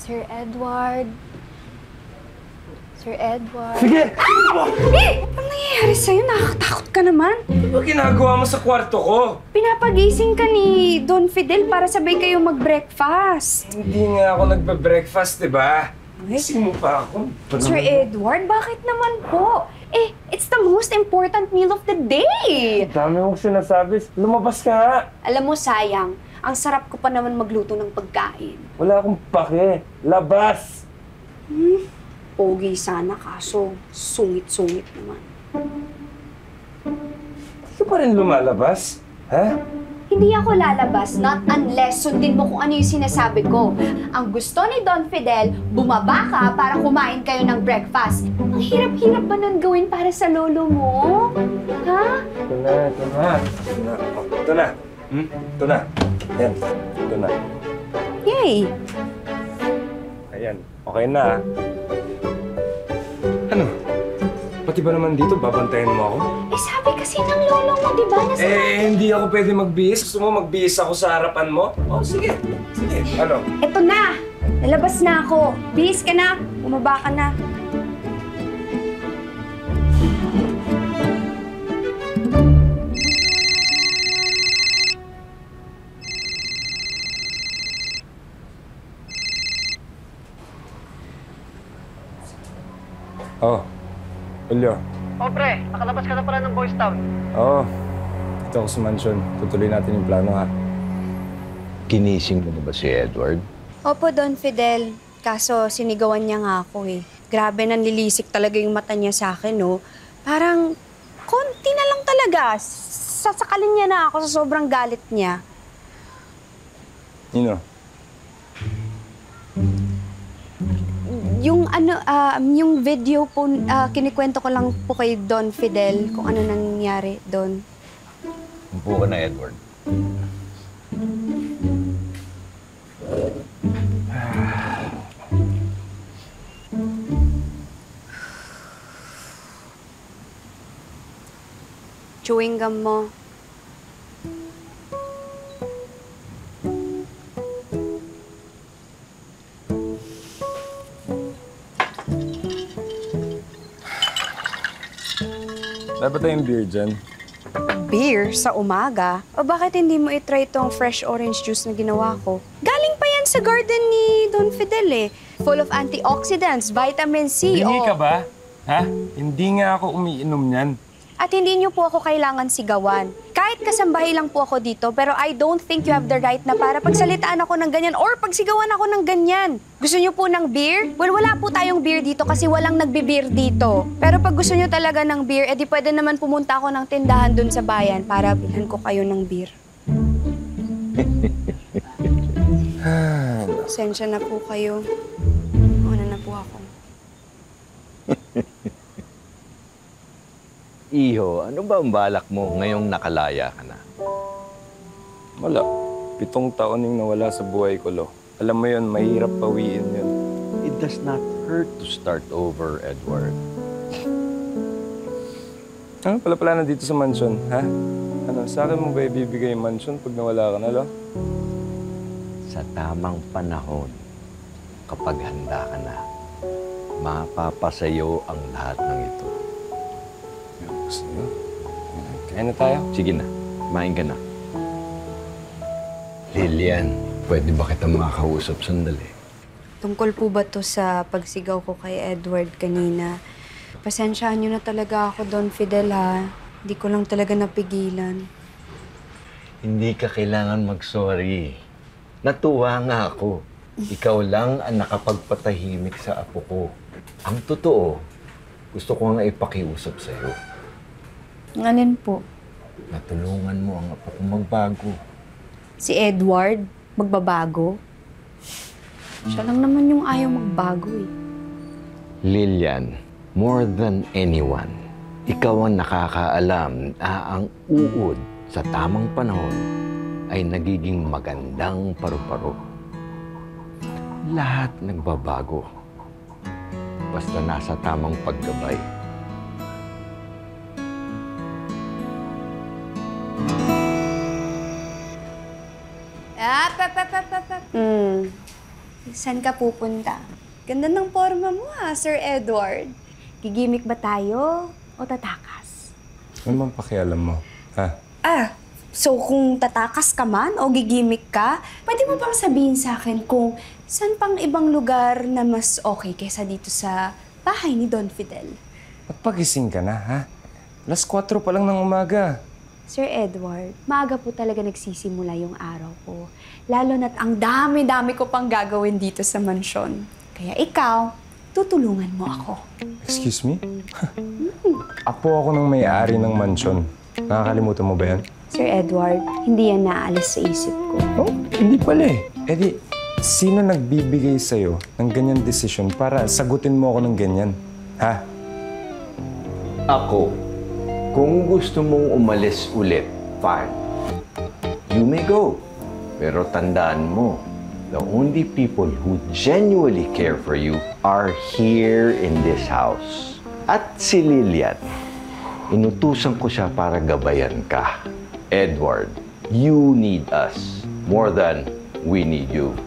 Sir Edward. Sir Edward. Sige! Ano nangyayari sa'yo? Nakakatakot ka naman. Ano ba ginagawa mo sa kwarto ko? Pinapagising ka ni Don Fidel para sabay kayo mag-breakfast. Hindi nga ako nagbe-breakfast, di ba? Gising mo pa ako. Sir Edward, bakit naman po? It's the most important meal of the day! Dami mong sinasabi. Lumabas ka nga. Alam mo, sayang. Ang sarap ko pa naman magluto ng pagkain. Wala akong pake. Labas! Pogi sana, kaso sungit-sungit naman. Hindi ka pa rin lumalabas? Ha? Hindi ako lalabas, not unless sundin mo kung ano yung sinasabi ko. Ang gusto ni Don Fidel, bumaba ka para kumain kayo ng breakfast. Ang hirap-hirap ba nun gawin para sa lolo mo? Ha? Ito na, ito na. Ito na. Oh, ito na. Ito na. Ayan. Ito na. Yay! Ayan. Okay na, ha? Ano? Pati ba naman dito, babantayan mo ako? Sabi kasi ng lolo mo, di ba? Hindi ako pwede magbihis. Gusto mo magbihis ako sa harapan mo? Oh, sige. Sige. Ano? Eto na! Lalabas na ako. Bihis ka na. Bumaba ka na. Oh. Julio. Oh, pre, nakalabas ka na pala ng Boys Town. Oo. Dito ako sa mansion. Tutuloy natin yung plano, ha? Ginising mo na ba si Edward? Opo, Don Fidel. Kaso sinigawan niya nga ako eh. Grabe, nanlilisik talaga yung mata niya sa akin, no? Parang konti na lang talaga. Sasakalin niya na ako sa sobrang galit niya. Nino? Yung video po, kinikwento ko lang po kay Don Fidel kung ano nangyari doon. Umpo ka na, Edward. Chewing gum mo. Dapat tayong beer dyan. Beer sa umaga? O bakit hindi mo itry tong fresh orange juice na ginawa ko? Galing pa yan sa garden ni Don Fidel eh. Full of antioxidants, vitamin C, Hindi ka ba? Ha? Hindi nga ako umiinom niyan. At hindi niyo po ako kailangan sigawan. Kahit kasambahay lang po ako dito, pero I don't think you have the right na para pagsalitaan ako ng ganyan or pagsigawan ako ng ganyan. Gusto niyo po ng beer? Well, wala po tayong beer dito kasi walang nagbe-beer dito. Pero pag gusto niyo talaga ng beer, edi pwede naman pumunta ako ng tindahan dun sa bayan para bilhan ko kayo ng beer. Pasensya na po kayo. Una na po ako. Iho, ano ba ang balak mo ngayong nakalaya ka na? Wala. 7 taon yung nawala sa buhay ko, Lo. Alam mo yun, mahirap pawiin yun. It does not hurt to start over, Edward. Ano pala na dito sa mansion, ha? Ano, sa akin mo ba ibibigay yung mansion pag nawala ka na, Lo? Sa tamang panahon, kapag handa ka na, mapapasayo ang lahat ng ito. Gusto nyo? Kain na tayo? Sige na, kumain ka na. Lilian, pwede ba kita makakausap sandali? Tungkol po ba to sa pagsigaw ko kay Edward kanina? Pasensyaan niyo na talaga ako, Don Fidel, ha? Hindi ko lang talaga napigilan. Hindi ka kailangan mag-sorry. Natuwa nga ako. Ikaw lang ang nakapagpatahimik sa apo ko. Ang totoo, gusto ko nga ipakiusap sa'yo. Nganin po? Natulungan mo ang apo kong magbago. Si Edward, magbabago? Siya lang naman yung ayaw magbago, eh. Lilian, more than anyone, ikaw ang nakakaalam na ang uod sa tamang panahon ay nagiging magandang paru-paro. Lahat nagbabago. Basta nasa tamang paggabay. Saan ka pupunta? Ganda ng forma mo Sir Edward. Gigimik ba tayo o tatakas? Ano man pakialam mo? Ha? So kung tatakas ka man o gigimik ka, pwede mo bang sabihin sa akin kung saan pang ibang lugar na mas okay kaysa dito sa bahay ni Don Fidel? Magpagising ka na, ha? Alas 4 pa lang ng umaga. Sir Edward, maaga po talaga nagsisimula yung araw ko. Lalo na't ang dami-dami ko pang gagawin dito sa mansyon. Kaya ikaw, tutulungan mo ako. Excuse me? Apo ako ng may-ari ng mansyon. Nakakalimutan mo ba yan? Sir Edward, hindi yan naaalis sa isip ko. Oh, hindi pala eh. Eh di, sino nagbibigay sa'yo ng ganyan desisyon para sagutin mo ako ng ganyan? Ha? Ako. Kung gusto mong umalis ulit, fine. You may go. Pero tandaan mo, the only people who genuinely care for you are here in this house. At si Lilian, inutusan ko siya para gabayan ka. Edward, you need us more than we need you.